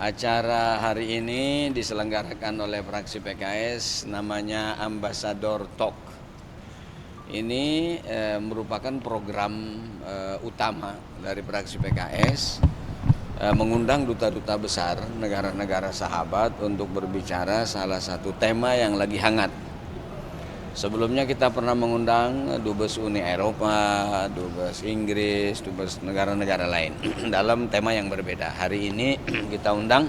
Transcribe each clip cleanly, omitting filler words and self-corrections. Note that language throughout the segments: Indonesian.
Acara hari ini diselenggarakan oleh fraksi PKS, namanya Ambassador Talk. Ini merupakan program utama dari fraksi PKS, mengundang duta-duta besar negara-negara sahabat untuk berbicara salah satu tema yang lagi hangat. Sebelumnya kita pernah mengundang Dubes Uni Eropa, Dubes Inggris, Dubes negara-negara lain dalam tema yang berbeda. Hari ini kita undang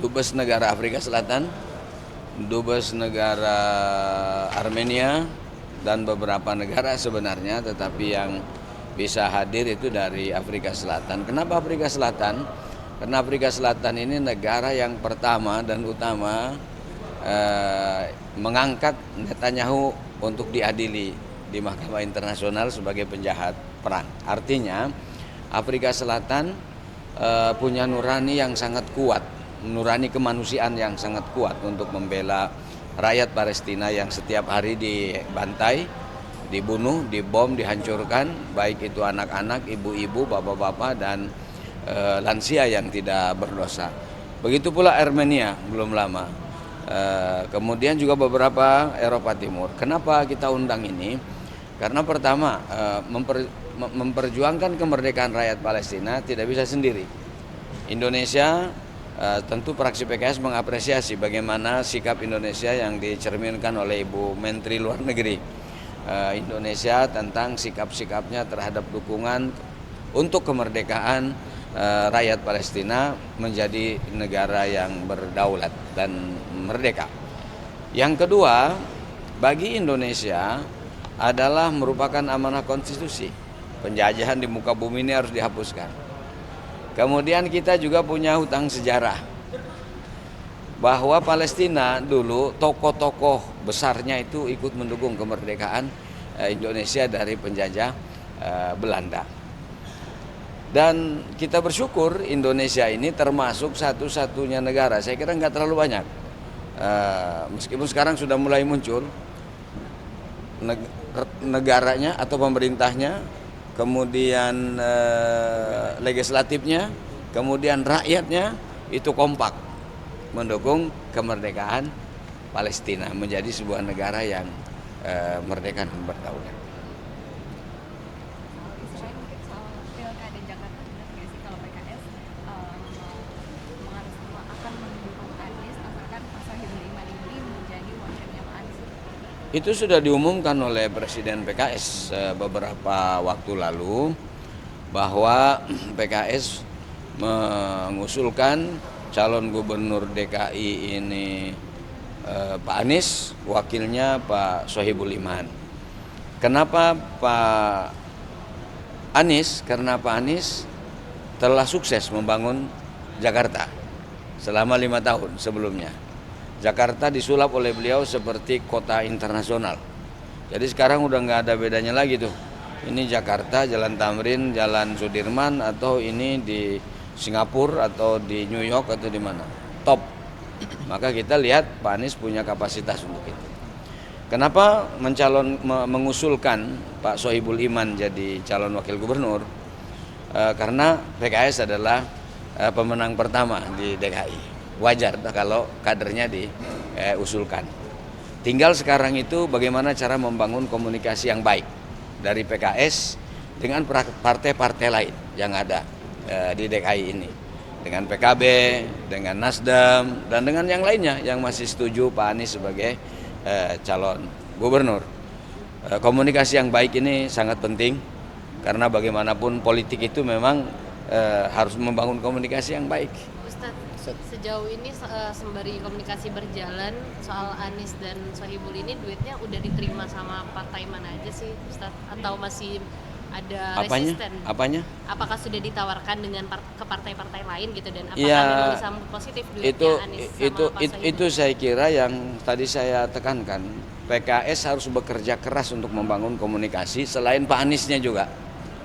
Dubes negara Afrika Selatan, Dubes negara Armenia, dan beberapa negara sebenarnya, tetapi yang bisa hadir itu dari Afrika Selatan. Kenapa Afrika Selatan? Karena Afrika Selatan ini negara yang pertama dan utama mengangkat Netanyahu untuk diadili di Mahkamah Internasional sebagai penjahat perang. Artinya Afrika Selatan punya nurani yang sangat kuat, nurani kemanusiaan yang sangat kuat untuk membela rakyat Palestina yang setiap hari dibantai, dibunuh, dibom, dihancurkan, baik itu anak-anak, ibu-ibu, bapak-bapak, dan lansia yang tidak berdosa. Begitu pula Armenia belum lama. Kemudian juga beberapa Eropa Timur. Kenapa kita undang ini? Karena pertama, memperjuangkan kemerdekaan rakyat Palestina tidak bisa sendiri. Indonesia, tentu fraksi PKS mengapresiasi bagaimana sikap Indonesia yang dicerminkan oleh Ibu Menteri Luar Negeri Indonesia tentang sikap-sikapnya terhadap dukungan untuk kemerdekaan rakyat Palestina menjadi negara yang berdaulat dan merdeka. Yang kedua, bagi Indonesia adalah merupakan amanah konstitusi. Penjajahan di muka bumi ini harus dihapuskan. Kemudian kita juga punya hutang sejarah bahwa Palestina dulu tokoh-tokoh besarnya itu ikut mendukung kemerdekaan Indonesia dari penjajah Belanda. Dan kita bersyukur Indonesia ini termasuk satu-satunya negara, saya kira nggak terlalu banyak, meskipun sekarang sudah mulai muncul negaranya atau pemerintahnya, kemudian legislatifnya, kemudian rakyatnya itu kompak mendukung kemerdekaan Palestina menjadi sebuah negara yang merdeka dan berdaulat. Itu sudah diumumkan oleh Presiden PKS beberapa waktu lalu bahwa PKS mengusulkan calon gubernur DKI ini Pak Anies, wakilnya Pak Sohibul Iman. Kenapa Pak Anies? Karena Pak Anies telah sukses membangun Jakarta selama 5 tahun sebelumnya. Jakarta disulap oleh beliau seperti kota internasional. Jadi sekarang udah nggak ada bedanya lagi tuh. Ini Jakarta, Jalan Tamrin, Jalan Sudirman, atau ini di Singapura atau di New York atau di mana. Top. Maka kita lihat Pak Anies punya kapasitas untuk itu. Kenapa mengusulkan Pak Sohibul Iman jadi calon wakil gubernur? Karena PKS adalah pemenang pertama di DKI. Wajar kalau kadernya diusulkan. Tinggal sekarang itu bagaimana cara membangun komunikasi yang baik dari PKS dengan partai-partai lain yang ada di DKI ini, dengan PKB, dengan Nasdem, dan dengan yang lainnya yang masih setuju Pak Anies sebagai calon gubernur. Komunikasi yang baik ini sangat penting karena bagaimanapun politik itu memang harus membangun komunikasi yang baik. Sejauh ini sembari komunikasi berjalan soal Anies dan Sohibul ini, duitnya udah diterima sama partai mana aja sih, Ustadz? Atau masih ada resisten? Apanya? Apakah sudah ditawarkan dengan ke partai-partai lain gitu, dan apakah memang disambut positif duitnya Anies sama Pak Sohibul? Itu saya kira yang tadi saya tekankan, PKS harus bekerja keras untuk membangun komunikasi selain Pak Aniesnya juga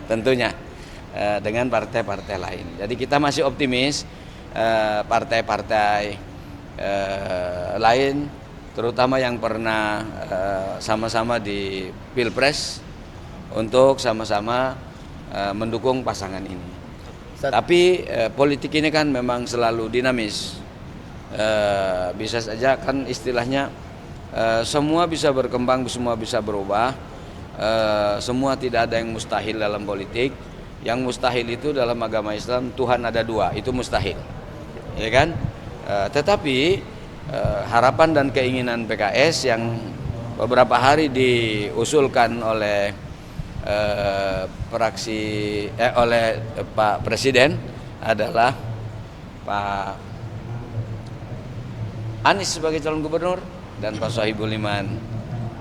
tentunya dengan partai-partai lain. Jadi kita masih optimis partai-partai lain, terutama yang pernah sama-sama di Pilpres, untuk sama-sama mendukung pasangan ini. Tapi politik ini kan memang selalu dinamis. Bisa saja kan istilahnya semua bisa berkembang, semua bisa berubah. Semua tidak ada yang mustahil dalam politik. Yang mustahil itu dalam agama Islam Tuhan ada dua, itu mustahil, ya kan? Tetapi harapan dan keinginan PKS yang beberapa hari diusulkan oleh oleh Pak Presiden adalah Pak Anies sebagai calon gubernur dan Pak Sohibul Iman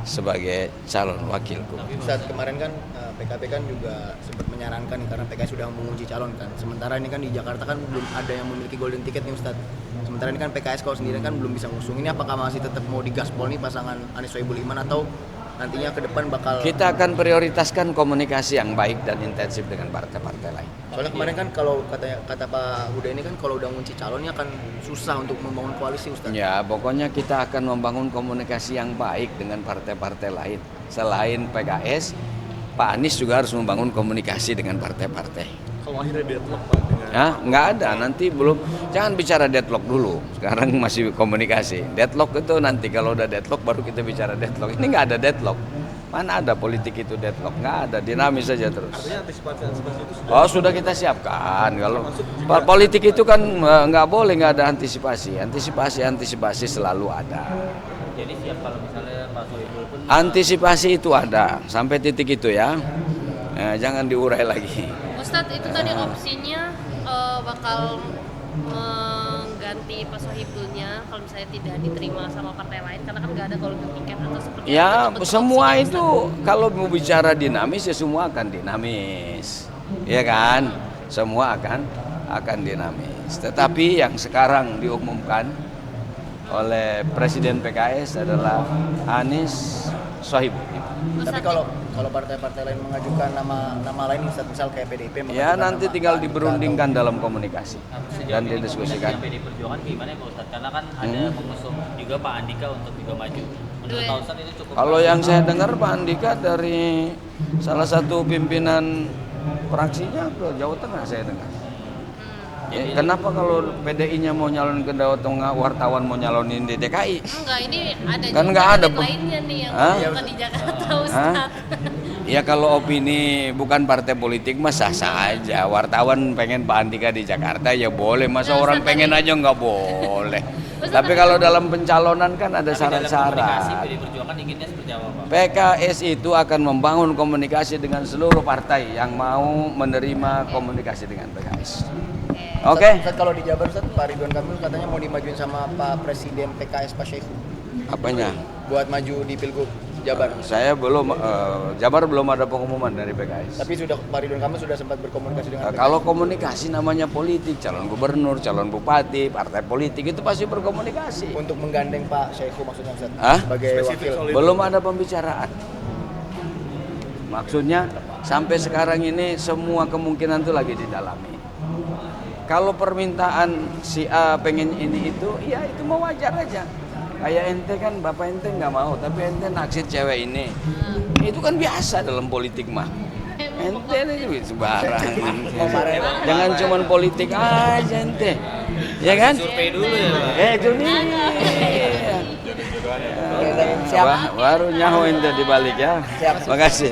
sebagai calon wakil gubernur. Tapi saat kemarin kan PKB kan juga sempat menyarankan karena PKS sudah mengunci calon kan. Sementara ini kan di Jakarta kan belum ada yang memiliki golden ticket nih Ustadz. Sementara ini kan PKS kalau sendiri kan belum bisa ngusung. Ini apakah masih tetap mau digaspol nih pasangan Anies Sohibul Iman atau nantinya ke depan bakal... Kita akan prioritaskan komunikasi yang baik dan intensif dengan partai-partai lain. Soalnya kemarin kan kalau kata Pak Huda ini kan kalau udah ngunci calonnya akan susah untuk membangun koalisi Ustadz. Ya, pokoknya kita akan membangun komunikasi yang baik dengan partai-partai lain. Selain PKS, Pak Anies juga harus membangun komunikasi dengan partai-partai. Kalau akhirnya deadlock Pak dengan... Ya, nggak ada, nanti belum. Jangan bicara deadlock dulu. Sekarang masih komunikasi. Deadlock itu nanti kalau udah deadlock baru kita bicara deadlock. Ini nggak ada deadlock. Mana ada politik itu deadlock? Nggak ada, dinamis saja terus. Artinya antisipasi itu sudah... Oh, sudah kita siapkan. Kalau politik itu kan nggak boleh nggak ada antisipasi. Antisipasi selalu ada. Jadi siap kalau misalnya Pak Sohibul pun Antisipasi itu ada sampai titik itu ya. Jangan diurai lagi. Ustadz, itu tadi opsinya bakal mengganti Pak Sohibulnya kalau misalnya tidak diterima sama partai lain karena kan nggak ada golden ticket atau seperti Ya, apa bentuk semua opsinya, itu kalau mau bicara dinamis ya semua akan dinamis. Ya kan? Semua akan dinamis. Tetapi yang sekarang diumumkan oleh Presiden PKS adalah Anies Sohibul. Tapi kalau partai-partai lain mengajukan nama lain Ustadz, misal kayak PDIP Ya, mengajukan nanti nama tinggal Pak diberundingkan dalam komunikasi dan didiskusikan. PD Perjuangan gimana Pak Ustadz? Karena kan ada mengusung juga Pak Andika untuk juga maju. Menurut Pak Ustadz ini cukup... Kalau yang saya dengar Pak Andika dari salah satu pimpinan fraksinya ke Jawa Tengah saya dengar. Ya, kenapa kalau PDI-nya mau nyalonin ke Jawa Tengah, wartawan mau nyalonin di DKI? Enggak, ini ada Kan juga nggak ada, kandidat lainnya nih yang Hah? bukan di Jakarta Ustadz. Ya kalau opini bukan partai politik mah sah-sah aja. Wartawan pengen Pak Andika di Jakarta ya boleh. Masa Nah, orang Ustadz, pengen tadi- aja nggak boleh. Ustadz, Tapi tadi- kalau dalam pencalonan kan ada Tapi dalam komunikasi syarat-syarat. PD Perjuangan inginnya seperti apa Pak? PKS itu akan membangun komunikasi dengan seluruh partai yang mau menerima komunikasi dengan PKS. Oke? Ustadz, kalau di Jabar Ustadz, Pak Ridwan Kamil katanya mau dimajuin sama Pak Presiden PKS Pak Syekhu Apanya? buat maju di Pilgub Jabar. Saya belum, Jabar belum ada pengumuman dari PKS. Tapi sudah Pak Ridwan Kamil sudah sempat berkomunikasi dengan PKS. Kalau komunikasi namanya politik, calon gubernur, calon bupati, partai politik itu pasti berkomunikasi. Untuk menggandeng Pak Syekhu maksudnya Ustadz Hah? sebagai Spesifik wakil. soal itu. Belum ada pembicaraan. Maksudnya sampai sekarang ini semua kemungkinan itu lagi didalami. Kalau permintaan si A pengen ini itu, ya itu mau wajar aja. Kayak ente kan, bapak ente nggak mau, tapi ente naksir cewek ini. Itu kan biasa dalam politik mah. Ente ini sembarang. Jangan cuman politik aja ente. Ya kan? Survei dulu ya Pak. Itu nih. Siap. Baru nyaho ente dibalik ya. Siap. Makasih.